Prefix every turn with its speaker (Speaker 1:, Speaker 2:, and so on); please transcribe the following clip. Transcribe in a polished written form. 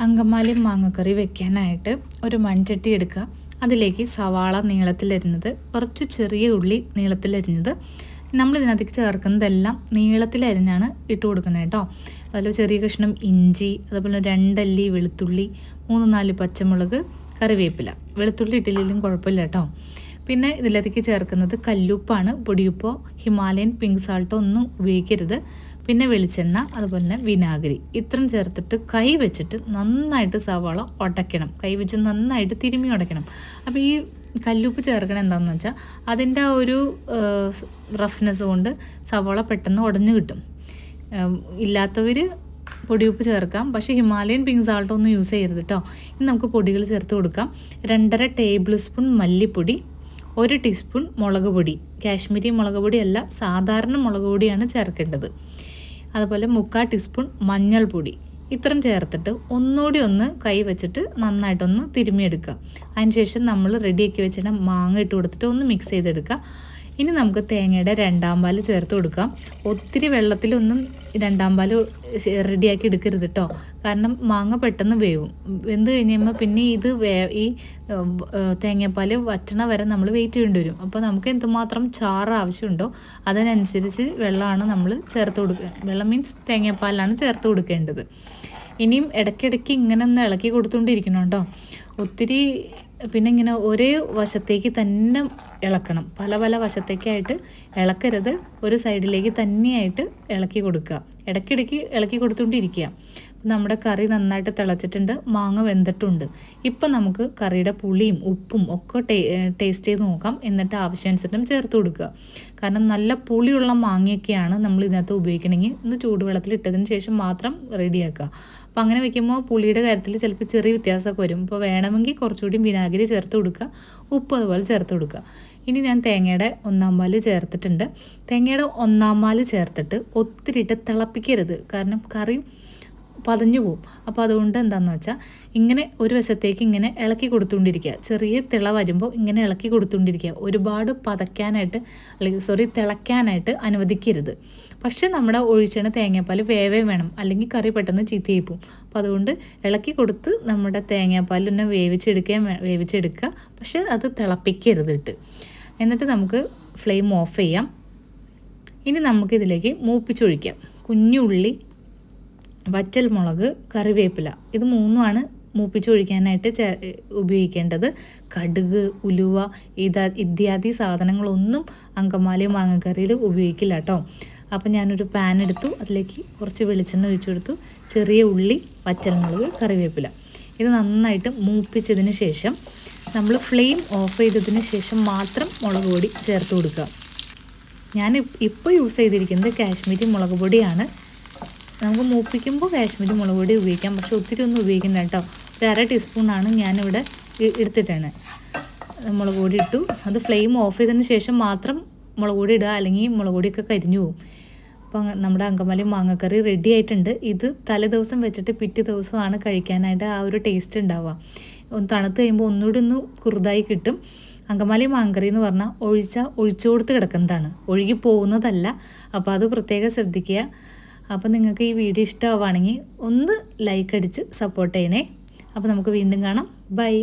Speaker 1: അങ്കമാലി മാങ്ങക്കറി വെക്കാനായിട്ട് ഒരു മൺചട്ടി എടുക്കുക. അതിലേക്ക് സവാള നീളത്തിലരിഞ്ഞത്, കുറച്ച് ചെറിയ ഉള്ളി നീളത്തിലരിഞ്ഞത്, നമ്മളിതിനകത്തേക്ക് ചേർക്കുന്നതെല്ലാം നീളത്തിലരിഞ്ഞാണ് ഇട്ട് കൊടുക്കുന്നത് കേട്ടോ. അതിൽ ചെറിയ കഷ്ണം ഇഞ്ചി, അതുപോലെ 2 അല്ലി വെളുത്തുള്ളി, 3-4 പച്ചമുളക്, കറിവേപ്പില. വെളുത്തുള്ളി ഇട്ടില്ലെങ്കിലും കുഴപ്പമില്ല കേട്ടോ. പിന്നെ ഇതിലേക്ക് ചേർക്കുന്നത് കല്ലുപ്പാണ്. പൊടിയുപ്പോ ഹിമാലയൻ പിങ്ക് സാൾട്ടോ ഒന്നും ഉപയോഗിക്കരുത്. പിന്നെ വെളിച്ചെണ്ണ, അതുപോലെ തന്നെ വിനാഗിരി. ഇത്രയും ചേർത്തിട്ട് കൈ വെച്ചിട്ട് നന്നായിട്ട് സവാള ഉടയ്ക്കണം. കൈ വെച്ച് നന്നായിട്ട് തിരുമ്മി ഉടയ്ക്കണം. അപ്പോൾ ഈ കല്ലുപ്പ് ചേർക്കണം എന്താണെന്ന് വെച്ചാൽ അതിൻ്റെ ആ ഒരു റഫ്നെസ് കൊണ്ട് സവാള പെട്ടെന്ന് ഉടഞ്ഞു കിട്ടും. ഇല്ലാത്തവർ പൊടിയുപ്പ് ചേർക്കാം, പക്ഷേ ഹിമാലയൻ പിങ്ക് സാൾട്ടോ ഒന്നും യൂസ് ചെയ്യരുത് കേട്ടോ. ഇനി നമുക്ക് പൊടികൾ ചേർത്ത് കൊടുക്കാം. 2.5 ടേബിൾ സ്പൂൺ മല്ലിപ്പൊടി, 1 ടീസ്പൂൺ മുളക് പൊടി. കാശ്മീരി മുളക് പൊടിയല്ല, സാധാരണ മുളക് പൊടിയാണ് ചേർക്കേണ്ടത്. അതുപോലെ 3/4 ടീസ്പൂൺ മഞ്ഞൾപ്പൊടി. ഇത്രയും ചേർത്തിട്ട് ഒന്നുകൂടി ഒന്ന് കൈ വെച്ചിട്ട് നന്നായിട്ടൊന്ന് തിരുമ്മിയെടുക്കുക. അതിനുശേഷം നമ്മൾ റെഡിയാക്കി വെച്ചിട്ട് മാങ്ങ ഇട്ട് കൊടുത്തിട്ട് ഒന്ന് മിക്സ് ചെയ്തെടുക്കുക. ഇനി നമുക്ക് തേങ്ങയുടെ 2ാം പാൽ ചേർത്ത് കൊടുക്കാം. ഒത്തിരി വെള്ളത്തിലൊന്നും 2ാം പാൽ റെഡിയാക്കി എടുക്കരുത് കേട്ടോ. കാരണം മാങ്ങ പെട്ടെന്ന് വേവും. വെന്ത് കഴിയുമ്പോൾ പിന്നെ ഇത് ഈ തേങ്ങാപ്പാൽ വറ്റണ വരെ നമ്മൾ വെയിറ്റ് ചെയ്യേണ്ടി വരും. അപ്പോൾ നമുക്ക് എന്തുമാത്രം ചാറ് ആവശ്യമുണ്ടോ അതിനനുസരിച്ച് വെള്ളമാണ് നമ്മൾ ചേർത്ത് കൊടുക്കുക. വെള്ളം മീൻസ് തേങ്ങാപ്പാലാണ് ചേർത്ത് കൊടുക്കേണ്ടത്. ഇനിയും ഇടയ്ക്കിടയ്ക്ക് ഇങ്ങനെ ഒന്ന് ഇളക്കി കൊടുത്തുകൊണ്ടിരിക്കണം കേട്ടോ. ഒത്തിരി പിന്നെ ഇങ്ങനെ ഒരേ വശത്തേക്ക് തന്നെ ഇളക്കണം. പല പല വശത്തേക്കായിട്ട് ഇളക്കരുത്. ഒരു സൈഡിലേക്ക് തന്നെയായിട്ട് ഇളക്കി കൊടുക്കുക. ഇടയ്ക്കിടയ്ക്ക് ഇളക്കി കൊടുത്തുകൊണ്ടിരിക്കുക. നമ്മുടെ കറി നന്നായിട്ട് തിളച്ചിട്ടുണ്ട്, മാങ്ങ വെന്തിട്ടുണ്ട്. ഇപ്പം നമുക്ക് കറിയുടെ പുളിയും ഉപ്പും ഒക്കെ ടേസ്റ്റ് ചെയ്ത് നോക്കാം. എന്നിട്ട് ആവശ്യാനുസരണം ചേർത്ത് കൊടുക്കുക. കാരണം നല്ല പുളിയുള്ള മാങ്ങയൊക്കെയാണ് നമ്മൾ ഇതിനകത്ത് ഉപയോഗിക്കണമെങ്കിൽ ഒന്ന് ചൂടുവെള്ളത്തിൽ ഇട്ടതിന് ശേഷം മാത്രം റെഡിയാക്കുക. അപ്പോൾ അങ്ങനെ വെക്കുമ്പോൾ പുളിയുടെ കാര്യത്തിൽ ചിലപ്പോൾ ചെറിയ വ്യത്യാസമൊക്കെ വരും. അപ്പോൾ വേണമെങ്കിൽ കുറച്ചുകൂടി വിനാഗിരി ചേർത്ത് കൊടുക്കുക, ഉപ്പ് അതുപോലെ ചേർത്ത് കൊടുക്കുക. ഇനി ഞാൻ തേങ്ങയുടെ 1ാം പാൽ ചേർത്തിട്ടുണ്ട്. തേങ്ങയുടെ 1ാം പാൽ ചേർത്തിട്ട് ഒത്തിരി ഇട്ട് തിളപ്പിക്കരുത്. കാരണം കറി പതഞ്ഞു പോവും. അപ്പോൾ അതുകൊണ്ട് എന്താണെന്ന് വെച്ചാൽ ഇങ്ങനെ ഒരു വശത്തേക്ക് ഇങ്ങനെ ഇളക്കി കൊടുത്തുകൊണ്ടിരിക്കുക. ചെറിയ തിള വരുമ്പോൾ ഇങ്ങനെ ഇളക്കി കൊടുത്തുകൊണ്ടിരിക്കുക. ഒരുപാട് തിളയ്ക്കാനായിട്ട് അനുവദിക്കരുത്. പക്ഷേ നമ്മുടെ ഒഴിച്ചെണ്ണ തേങ്ങാപ്പാൽ വേവേ വേണം, അല്ലെങ്കിൽ കറി പെട്ടെന്ന് ചീത്തയായി പോവും. അപ്പോൾ അതുകൊണ്ട് ഇളക്കി കൊടുത്ത് നമ്മുടെ തേങ്ങാപ്പാൽ തന്നെ വേവിച്ചെടുക്കുക. പക്ഷേ അത് തിളപ്പിക്കരുത് ഇട്ട്. എന്നിട്ട് നമുക്ക് ഫ്ലെയിം ഓഫ് ചെയ്യാം. ഇനി നമുക്കിതിലേക്ക് മൂപ്പിച്ചൊഴിക്കാം. കുഞ്ഞുള്ളി, വറ്റൽമുളക്, കറിവേപ്പില, ഇത് 3ആണ് മൂപ്പിച്ചൊഴിക്കാനായിട്ട് ഉപയോഗിക്കേണ്ടത്. കടുക്, ഉലുവ ഇത്യാദി സാധനങ്ങളൊന്നും അങ്കമാലി മാങ്ങക്കറിയിൽ ഉപയോഗിക്കില്ല കേട്ടോ. അപ്പം ഞാനൊരു പാൻ എടുത്തു, അതിലേക്ക് കുറച്ച് വെളിച്ചെണ്ണ ഒഴിച്ചു കൊടുത്തു. ചെറിയ ഉള്ളി, വറ്റൽമുളക്, കറിവേപ്പില ഇത് നന്നായിട്ട് മൂപ്പിച്ചതിന് ശേഷം നമ്മൾ ഫ്ലെയിം ഓഫ് ചെയ്തതിന് ശേഷം മാത്രം മുളക് പൊടി ചേർത്ത് കൊടുക്കുക. ഞാൻ ഇപ്പോൾ യൂസ് ചെയ്തിരിക്കുന്നത് കാശ്മീരി മുളക് പൊടിയാണ്. നമുക്ക് മൂപ്പിക്കുമ്പോൾ കാശ്മീരി മുളക് പൊടി ഉപയോഗിക്കാം, പക്ഷേ ഒത്തിരി ഒന്നും ഉപയോഗിക്കണ്ട കേട്ടോ. 1/2 ടീസ്പൂണാണ് ഞാനിവിടെ എടുത്തിട്ടാണ് മുളക് പൊടി ഇട്ടു. അത് ഫ്ലെയിം ഓഫ് ചെയ്തതിന് ശേഷം മാത്രം മുളക് പൊടി ഇടുക, അല്ലെങ്കിൽ മുളക് പൊടിയൊക്കെ കരിഞ്ഞു പോകും. അപ്പോൾ നമ്മുടെ അങ്കമാലി മാങ്ങക്കറി റെഡി ആയിട്ടുണ്ട്. ഇത് തലേദിവസം വെച്ചിട്ട് പിറ്റേ ദിവസമാണ് കഴിക്കാനായിട്ട് ആ ഒരു ടേസ്റ്റ് ഉണ്ടാവുക. ഒന്ന് തണുത്ത് കഴിയുമ്പോൾ ഒന്നുകൂടി ഒന്ന് കുറുതായി കിട്ടും. അങ്കമാലി മാങ്ങക്കറി എന്ന് പറഞ്ഞാൽ ഒഴിച്ചു കൊടുത്ത് കിടക്കുന്നതാണ്, ഒഴുകി പോകുന്നതല്ല. അപ്പോൾ അത് പ്രത്യേകം ശ്രദ്ധിക്കുക. അപ്പോൾ നിങ്ങൾക്ക് ഈ വീഡിയോ ഇഷ്ടമാവുകയാണെങ്കിൽ ഒന്ന് ലൈക്ക് അടിച്ച് സപ്പോർട്ട് ചെയ്യണേ. അപ്പോൾ നമുക്ക് വീണ്ടും കാണാം. ബൈ.